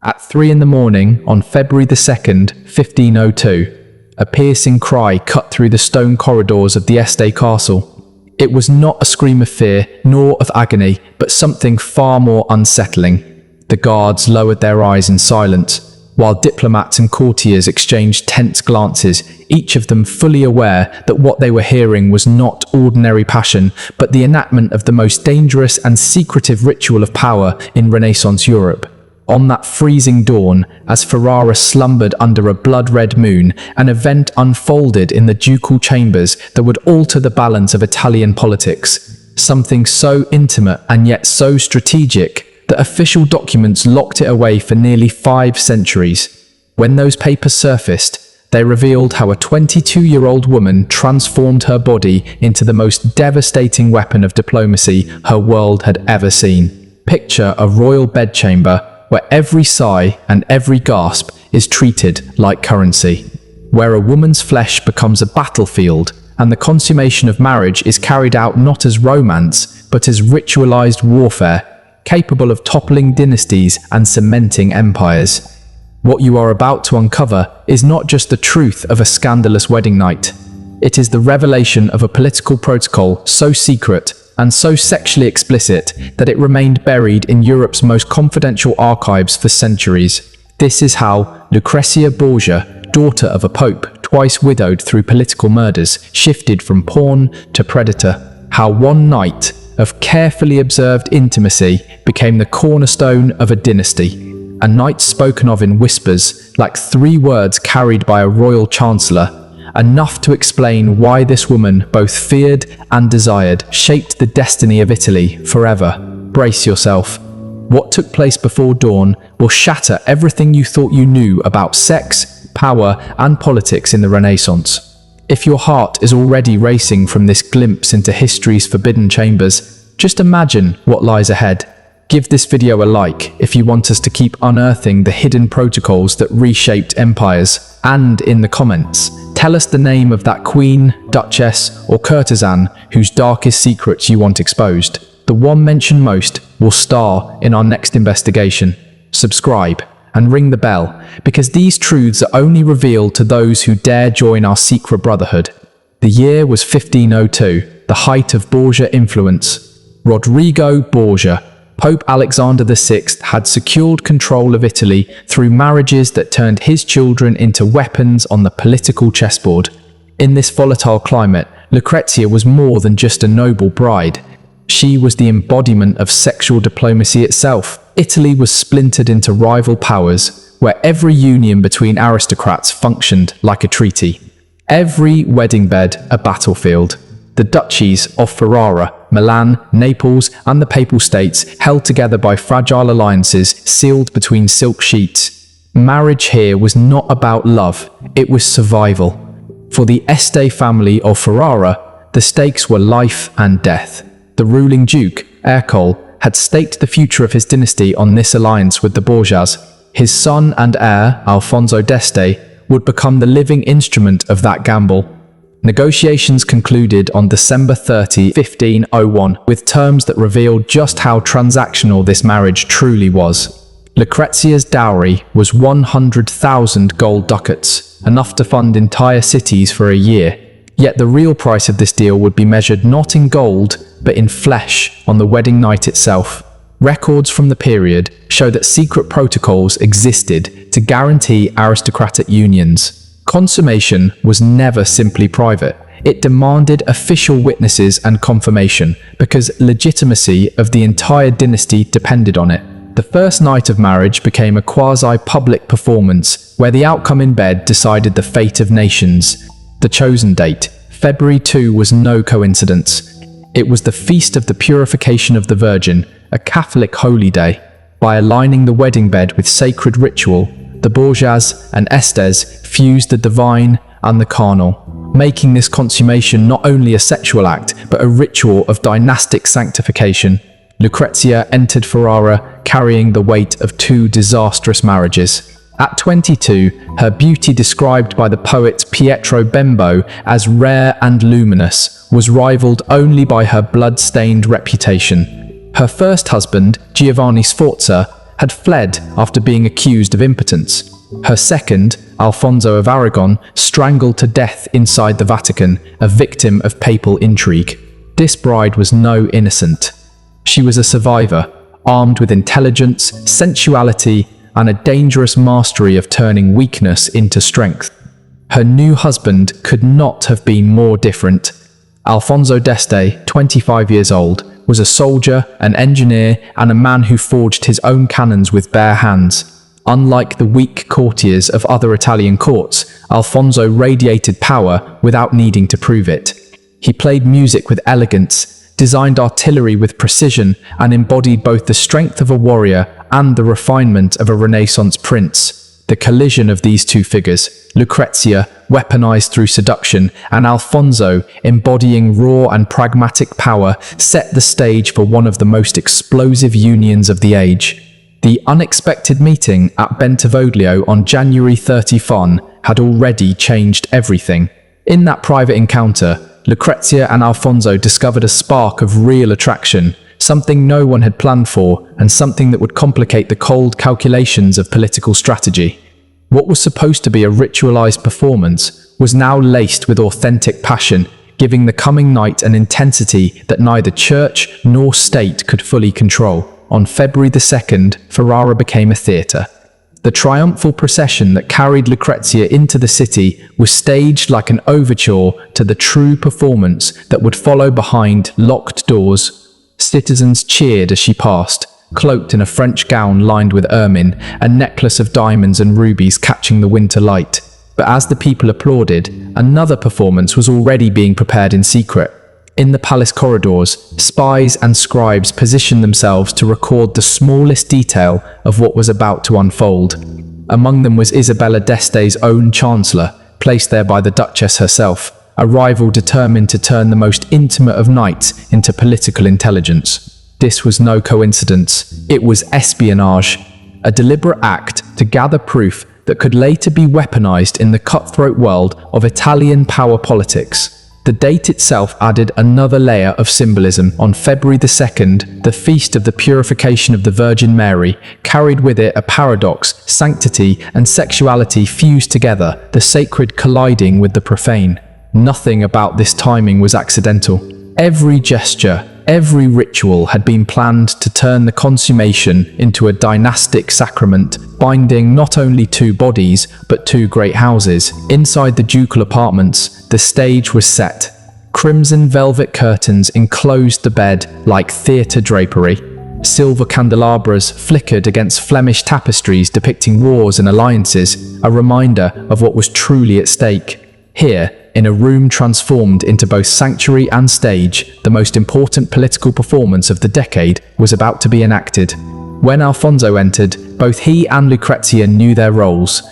At 3 in the morning on February the 2nd, 1502, a piercing cry cut through the stone corridors of the Este castle. It was not a scream of fear, nor of agony, but something far more unsettling. The guards lowered their eyes in silence, while diplomats and courtiers exchanged tense glances, each of them fully aware that what they were hearing was not ordinary passion, but the enactment of the most dangerous and secretive ritual of power in Renaissance Europe. On that freezing dawn, as Ferrara slumbered under a blood-red moon, an event unfolded in the ducal chambers that would alter the balance of Italian politics. Something so intimate and yet so strategic that official documents locked it away for nearly 5 centuries. When those papers surfaced, they revealed how a 22-year-old woman transformed her body into the most devastating weapon of diplomacy her world had ever seen. Picture a royal bedchamber where every sigh and every gasp is treated like currency, where a woman's flesh becomes a battlefield, and the consummation of marriage is carried out not as romance, but as ritualized warfare, capable of toppling dynasties and cementing empires. What you are about to uncover is not just the truth of a scandalous wedding night. It is the revelation of a political protocol so secret and so sexually explicit that it remained buried in Europe's most confidential archives for centuries. This is how Lucrezia Borgia, daughter of a pope, twice widowed through political murders, shifted from pawn to predator. How one night of carefully observed intimacy became the cornerstone of a dynasty. A night spoken of in whispers, like 3 words carried by a royal chancellor, enough to explain why this woman both feared and desired shaped the destiny of Italy forever. Brace yourself. What took place before dawn will shatter everything you thought you knew about sex, power, and politics in the Renaissance. If your heart is already racing from this glimpse into history's forbidden chambers, just imagine what lies ahead. Give this video a like if you want us to keep unearthing the hidden protocols that reshaped empires, and in the comments, tell us the name of that queen, duchess, or courtesan whose darkest secrets you want exposed. The one mentioned most will star in our next investigation. Subscribe and ring the bell, because these truths are only revealed to those who dare join our secret brotherhood. The year was 1502, the height of Borgia influence. Rodrigo Borgia, Pope Alexander VI, had secured control of Italy through marriages that turned his children into weapons on the political chessboard. In this volatile climate, Lucrezia was more than just a noble bride. She was the embodiment of sexual diplomacy itself. Italy was splintered into rival powers, where every union between aristocrats functioned like a treaty. Every wedding bed a battlefield. The duchies of Ferrara, Milan, Naples, and the Papal States, held together by fragile alliances sealed between silk sheets. Marriage here was not about love, it was survival. For the Este family of Ferrara, the stakes were life and death. The ruling duke, Ercole, had staked the future of his dynasty on this alliance with the Borgias. His son and heir, Alfonso d'Este, would become the living instrument of that gamble. Negotiations concluded on December 30, 1501, with terms that revealed just how transactional this marriage truly was. Lucrezia's dowry was 100,000 gold ducats, enough to fund entire cities for a year. Yet the real price of this deal would be measured not in gold, but in flesh on the wedding night itself. Records from the period show that secret protocols existed to guarantee aristocratic unions. Consummation was never simply private. It demanded official witnesses and confirmation, because legitimacy of the entire dynasty depended on it. The first night of marriage became a quasi-public performance, where the outcome in bed decided the fate of nations. The chosen date, February 2, was no coincidence. It was the feast of the purification of the Virgin, a Catholic holy day. By aligning the wedding bed with sacred ritual, the Borgias and Estes fused the divine and the carnal, making this consummation not only a sexual act, but a ritual of dynastic sanctification. Lucrezia entered Ferrara carrying the weight of 2 disastrous marriages. At 22, her beauty, described by the poet Pietro Bembo as rare and luminous, was rivaled only by her blood-stained reputation. Her first husband, Giovanni Sforza, had fled after being accused of impotence. Her second, Alfonso of Aragon, strangled to death inside the Vatican, a victim of papal intrigue. This bride was no innocent. She was a survivor, armed with intelligence, sensuality, and a dangerous mastery of turning weakness into strength. Her new husband could not have been more different. Alfonso d'Este, 25 years old, was a soldier, an engineer, and a man who forged his own cannons with bare hands. Unlike the weak courtiers of other Italian courts, Alfonso radiated power without needing to prove it. He played music with elegance, designed artillery with precision, and embodied both the strength of a warrior and the refinement of a Renaissance prince. The collision of these two figures, Lucrezia, weaponized through seduction, and Alfonso, embodying raw and pragmatic power, set the stage for one of the most explosive unions of the age. The unexpected meeting at Bentivoglio on January 31 had already changed everything. In that private encounter, Lucrezia and Alfonso discovered a spark of real attraction, something no one had planned for, and something that would complicate the cold calculations of political strategy. What was supposed to be a ritualized performance was now laced with authentic passion, giving the coming night an intensity that neither church nor state could fully control. On February 2nd, Ferrara became a theatre. The triumphal procession that carried Lucrezia into the city was staged like an overture to the true performance that would follow behind locked doors. Citizens cheered as she passed, cloaked in a French gown lined with ermine, a necklace of diamonds and rubies catching the winter light. But as the people applauded, another performance was already being prepared in secret. In the palace corridors, spies and scribes positioned themselves to record the smallest detail of what was about to unfold. Among them was Isabella d'Este's own chancellor, placed there by the Duchess herself, a rival determined to turn the most intimate of nights into political intelligence. This was no coincidence. It was espionage, a deliberate act to gather proof that could later be weaponized in the cutthroat world of Italian power politics. The date itself added another layer of symbolism. On February 2nd, the Feast of the Purification of the Virgin Mary carried with it a paradox: sanctity and sexuality fused together, the sacred colliding with the profane. Nothing about this timing was accidental. Every gesture, every ritual had been planned to turn the consummation into a dynastic sacrament, binding not only two bodies, but two great houses. Inside the ducal apartments, the stage was set. Crimson velvet curtains enclosed the bed like theatre drapery. Silver candelabras flickered against Flemish tapestries depicting wars and alliances, a reminder of what was truly at stake. Here, in a room transformed into both sanctuary and stage, the most important political performance of the decade was about to be enacted. When Alfonso entered, both he and Lucrezia knew their roles.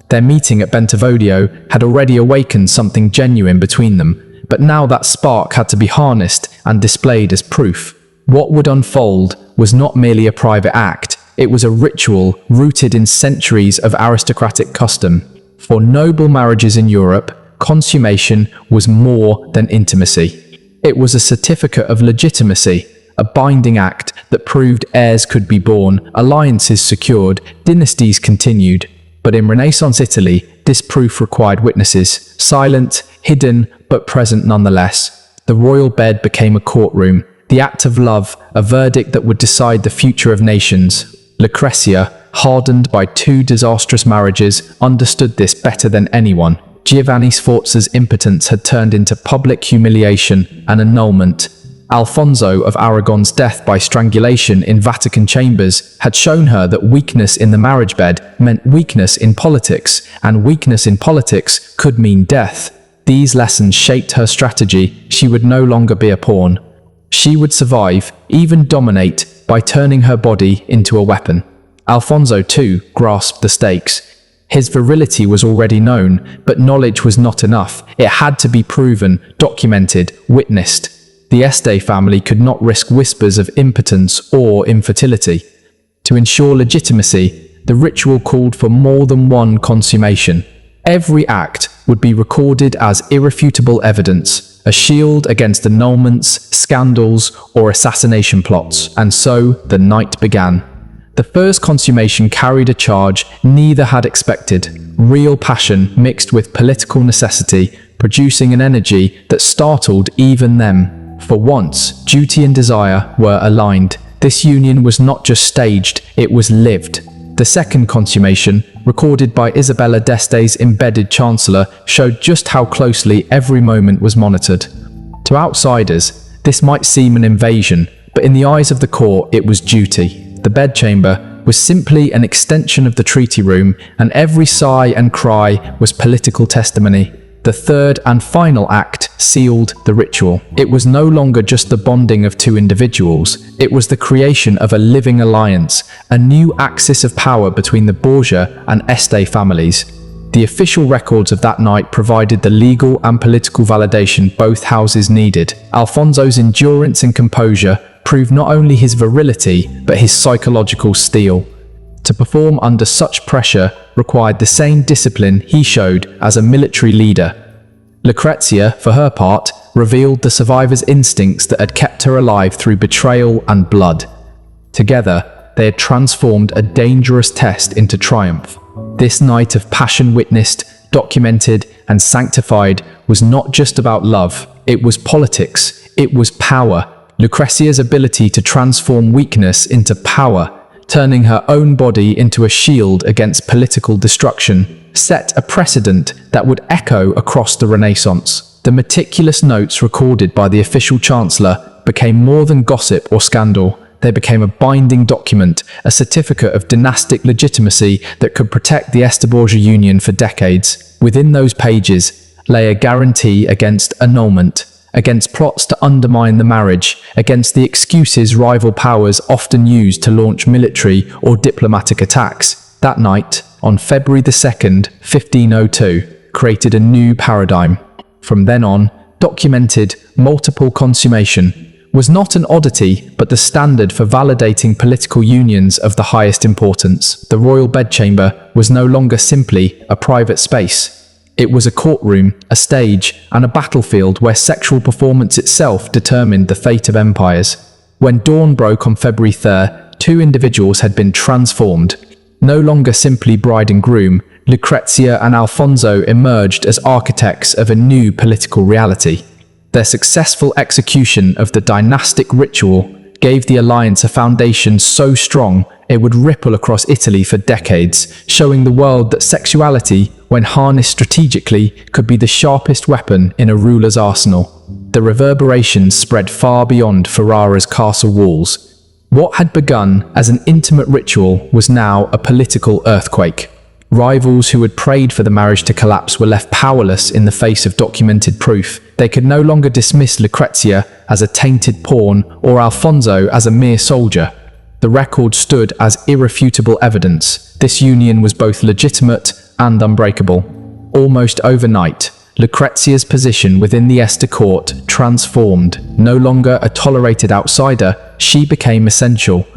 Their meeting at Bentivoglio had already awakened something genuine between them, but now that spark had to be harnessed and displayed as proof. What would unfold was not merely a private act, it was a ritual rooted in centuries of aristocratic custom. For noble marriages in Europe, consummation was more than intimacy. It was a certificate of legitimacy, a binding act that proved heirs could be born, alliances secured, dynasties continued. But in Renaissance Italy, this proof required witnesses, silent, hidden, but present nonetheless. The royal bed became a courtroom, the act of love, a verdict that would decide the future of nations. Lucrezia, hardened by two disastrous marriages, understood this better than anyone. Giovanni Sforza's impotence had turned into public humiliation and annulment. Alfonso of Aragon's death by strangulation in Vatican chambers had shown her that weakness in the marriage bed meant weakness in politics, and weakness in politics could mean death. These lessons shaped her strategy. She would no longer be a pawn. She would survive, even dominate, by turning her body into a weapon. Alfonso, too, grasped the stakes. His virility was already known, but knowledge was not enough. It had to be proven, documented, witnessed. The Este family could not risk whispers of impotence or infertility. To ensure legitimacy, the ritual called for more than one consummation. Every act would be recorded as irrefutable evidence, a shield against annulments, scandals, or assassination plots. And so the night began. The first consummation carried a charge neither had expected: real passion mixed with political necessity, producing an energy that startled even them. For once, duty and desire were aligned. This union was not just staged, it was lived. The second consummation, recorded by Isabella d'Este's embedded chancellor, showed just how closely every moment was monitored. To outsiders, this might seem an invasion, but in the eyes of the court, it was duty. The bedchamber was simply an extension of the treaty room, and every sigh and cry was political testimony. The third and final act sealed the ritual. It was no longer just the bonding of two individuals, it was the creation of a living alliance, a new axis of power between the Borgia and Este families. The official records of that night provided the legal and political validation both houses needed. Alfonso's endurance and composure proved not only his virility, but his psychological steel. To perform under such pressure required the same discipline he showed as a military leader. Lucrezia, for her part, revealed the survivor's instincts that had kept her alive through betrayal and blood. Together, they had transformed a dangerous test into triumph. This night of passion witnessed, documented, and sanctified was not just about love, it was politics, it was power. Lucrezia's ability to transform weakness into power, turning her own body into a shield against political destruction, set a precedent that would echo across the Renaissance. The meticulous notes recorded by the official chancellor became more than gossip or scandal. They became a binding document, a certificate of dynastic legitimacy that could protect the Este Borgia union for decades. Within those pages lay a guarantee against annulment, against plots to undermine the marriage, against the excuses rival powers often used to launch military or diplomatic attacks. That night, on February 2nd, 1502, created a new paradigm. From then on, documented multiple consummation was not an oddity, but the standard for validating political unions of the highest importance. The royal bedchamber was no longer simply a private space. It was a courtroom, a stage, and a battlefield where sexual performance itself determined the fate of empires. When dawn broke on February 3rd, two individuals had been transformed. No longer simply bride and groom, Lucrezia and Alfonso emerged as architects of a new political reality. Their successful execution of the dynastic ritual gave the alliance a foundation so strong it would ripple across Italy for decades, showing the world that sexuality, when harnessed strategically, could be the sharpest weapon in a ruler's arsenal. The reverberations spread far beyond Ferrara's castle walls. What had begun as an intimate ritual was now a political earthquake. Rivals who had prayed for the marriage to collapse were left powerless in the face of documented proof. They could no longer dismiss Lucrezia as a tainted pawn or Alfonso as a mere soldier. The record stood as irrefutable evidence. This union was both legitimate and unbreakable. Almost overnight, Lucrezia's position within the Este court transformed. No longer a tolerated outsider, she became essential.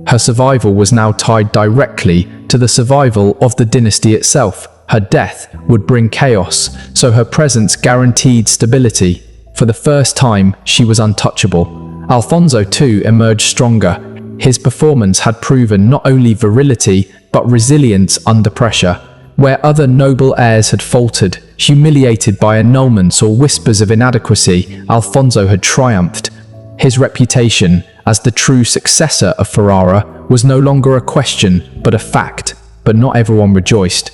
Her survival was now tied directly to the survival of the dynasty itself. Her death would bring chaos, so her presence guaranteed stability. For the first time, she was untouchable. Alfonso too emerged stronger. His performance had proven not only virility, but resilience under pressure. Where other noble heirs had faltered, humiliated by annulments or whispers of inadequacy, Alfonso had triumphed. His reputation as the true successor of Ferrara was no longer a question, but a fact. But not everyone rejoiced.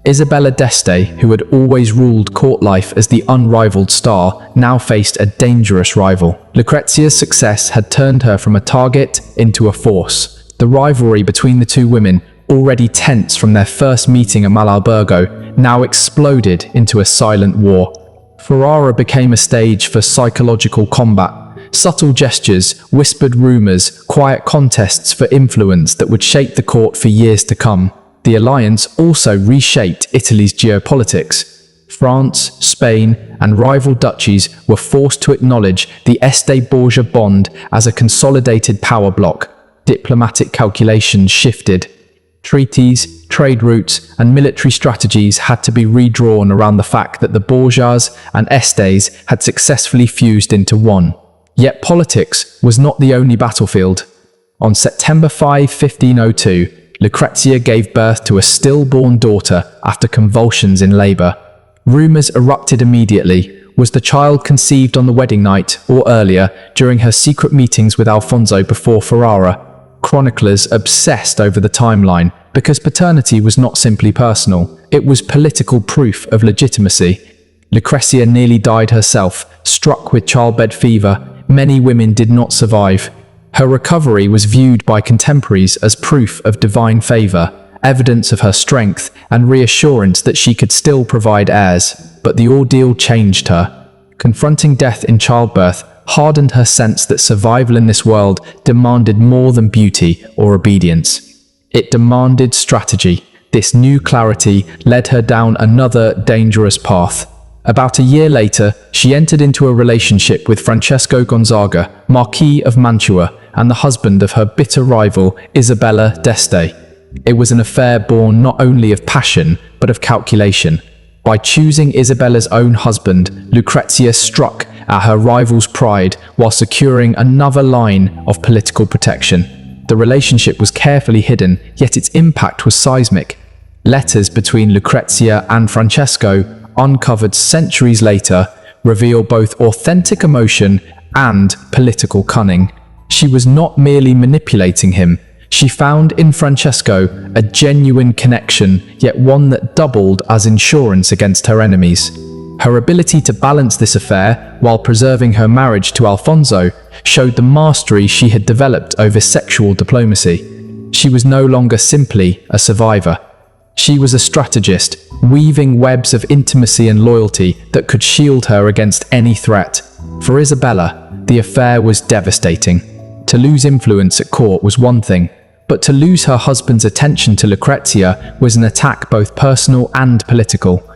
Isabella d'Este, who had always ruled court life as the unrivaled star, now faced a dangerous rival. Lucrezia's success had turned her from a target into a force. The rivalry between the two women, already tense from their first meeting at Malalbergo, now exploded into a silent war. Ferrara became a stage for psychological combat. Subtle gestures, whispered rumors, quiet contests for influence that would shape the court for years to come. The alliance also reshaped Italy's geopolitics. France, Spain, and rival duchies were forced to acknowledge the Este Borgia bond as a consolidated power bloc. Diplomatic calculations shifted. Treaties, trade routes, and military strategies had to be redrawn around the fact that the Borgias and Estes had successfully fused into one. Yet politics was not the only battlefield. On September 5, 1502, Lucrezia gave birth to a stillborn daughter after convulsions in labor. Rumors erupted immediately. Was the child conceived on the wedding night, or earlier, during her secret meetings with Alfonso before Ferrara? Chroniclers obsessed over the timeline, because paternity was not simply personal, it was political proof of legitimacy. Lucrezia nearly died herself, struck with childbed fever. Many women did not survive. Her recovery was viewed by contemporaries as proof of divine favor, evidence of her strength, and reassurance that she could still provide heirs. But the ordeal changed her. Confronting death in childbirth hardened her sense that survival in this world demanded more than beauty or obedience. It demanded strategy. This new clarity led her down another dangerous path. About a year later, she entered into a relationship with Francesco Gonzaga, Marquis of Mantua, and the husband of her bitter rival, Isabella d'Este. It was an affair born not only of passion, but of calculation. By choosing Isabella's own husband, Lucrezia struck at her rival's pride while securing another line of political protection. The relationship was carefully hidden, yet its impact was seismic. Letters between Lucrezia and Francesco, uncovered centuries later, reveal both authentic emotion and political cunning. She was not merely manipulating him. She found in Francesco a genuine connection, yet one that doubled as insurance against her enemies. Her ability to balance this affair while preserving her marriage to Alfonso showed the mastery she had developed over sexual diplomacy. She was no longer simply a survivor. She was a strategist, weaving webs of intimacy and loyalty that could shield her against any threat. For Isabella, the affair was devastating. To lose influence at court was one thing, but to lose her husband's attention to Lucrezia was an attack both personal and political.